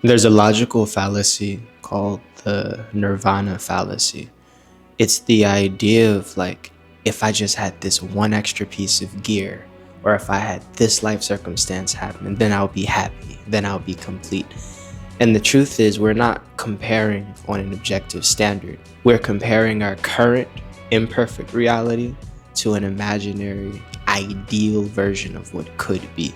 There's a logical fallacy called the Nirvana Fallacy. It's the idea of like, if I just had this one extra piece of gear, or if I had this life circumstance happen, then I'll be happy, then I'll be complete. And the truth is, we're not comparing on an objective standard. We're comparing our current imperfect reality to an imaginary, ideal version of what could be.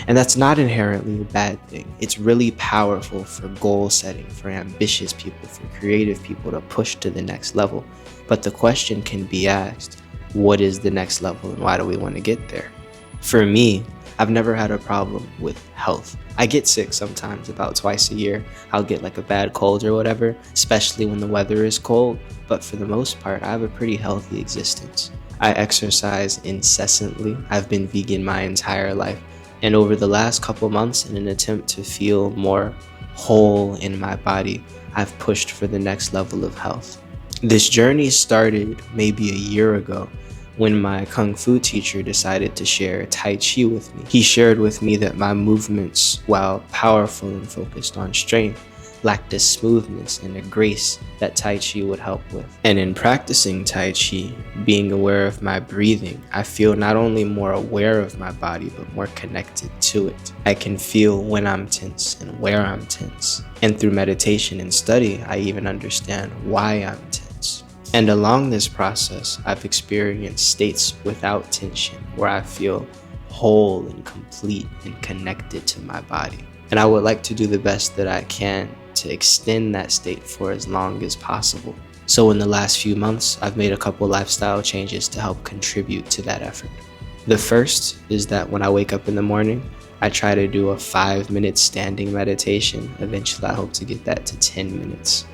And that's not inherently a bad thing. It's really powerful for goal setting, for ambitious people, for creative people to push to the next level. But the question can be asked, what is the next level and why do we want to get there? For me, I've never had a problem with health. I get sick sometimes, about twice a year. I'll get like a bad cold or whatever, especially when the weather is cold. But for the most part, I have a pretty healthy existence. I exercise incessantly. I've been vegan my entire life. And over the last couple months, in an attempt to feel more whole in my body, I've pushed for the next level of health. This journey started maybe a year ago when my Kung Fu teacher decided to share Tai Chi with me. He shared with me that my movements, while powerful and focused on strength, lacked a smoothness and a grace that Tai Chi would help with. And in practicing Tai Chi, being aware of my breathing, I feel not only more aware of my body, but more connected to it. I can feel when I'm tense and where I'm tense. And through meditation and study, I even understand why I'm tense. And along this process, I've experienced states without tension, where I feel whole and complete and connected to my body. And I would like to do the best that I can to extend that state for as long as possible. So in the last few months, I've made a couple lifestyle changes to help contribute to that effort. The first is that when I wake up in the morning, I try to do a 5-minute standing meditation. Eventually, I hope to get that to 10 minutes.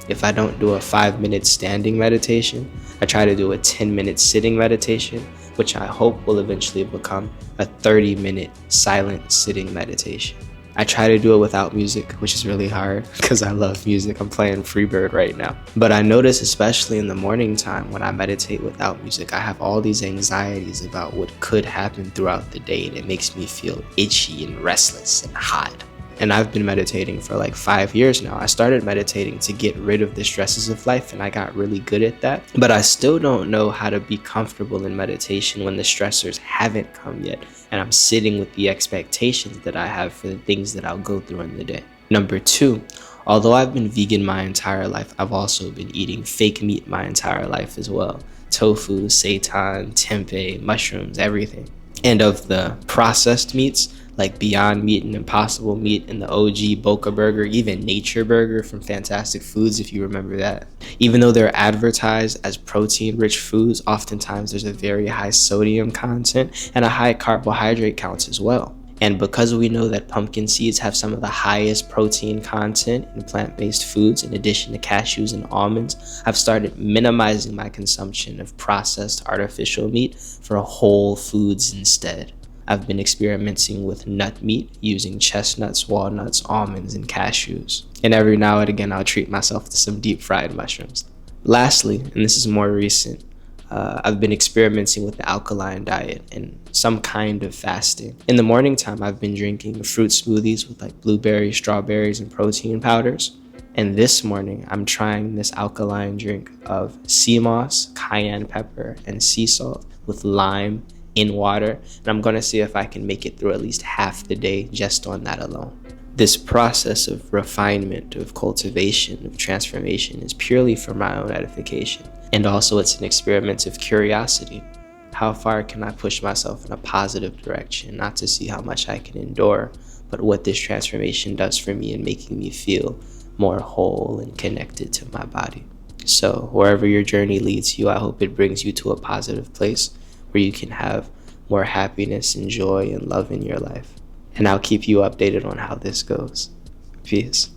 If I don't do a 5-minute standing meditation, I try to do a 10-minute sitting meditation, which I hope will eventually become a 30-minute silent sitting meditation. I try to do it without music, which is really hard because I love music. I'm playing Freebird right now. But I notice, especially in the morning time, when I meditate without music, I have all these anxieties about what could happen throughout the day, and it makes me feel itchy and restless and hot. And I've been meditating for like 5 years now. I started meditating to get rid of the stresses of life, and I got really good at that. But I still don't know how to be comfortable in meditation when the stressors haven't come yet, and I'm sitting with the expectations that I have for the things that I'll go through in the day. Number 2, although I've been vegan my entire life, I've also been eating fake meat my entire life as well. Tofu, seitan, tempeh, mushrooms, everything. And of the processed meats, like Beyond Meat and Impossible Meat and the OG Boca Burger, even Nature Burger from Fantastic Foods, if you remember that. Even though they're advertised as protein-rich foods, oftentimes there's a very high sodium content and a high carbohydrate count as well. And because we know that pumpkin seeds have some of the highest protein content in plant-based foods, in addition to cashews and almonds, I've started minimizing my consumption of processed artificial meat for whole foods instead. I've been experimenting with nut meat using chestnuts, walnuts, almonds, and cashews. And every now and again, I'll treat myself to some deep fried mushrooms. Lastly, and this is more recent, I've been experimenting with the alkaline diet and some kind of fasting. In the morning time, I've been drinking fruit smoothies with like blueberries, strawberries, and protein powders. And this morning, I'm trying this alkaline drink of sea moss, cayenne pepper, and sea salt with lime in water, and I'm going to see if I can make it through at least half the day just on that alone. This process of refinement, of cultivation, of transformation is purely for my own edification. And also it's an experiment of curiosity. How far can I push myself in a positive direction, not to see how much I can endure, but what this transformation does for me in making me feel more whole and connected to my body. So wherever your journey leads you, I hope it brings you to a positive place where you can have more happiness and joy and love in your life. And I'll keep you updated on how this goes. Peace.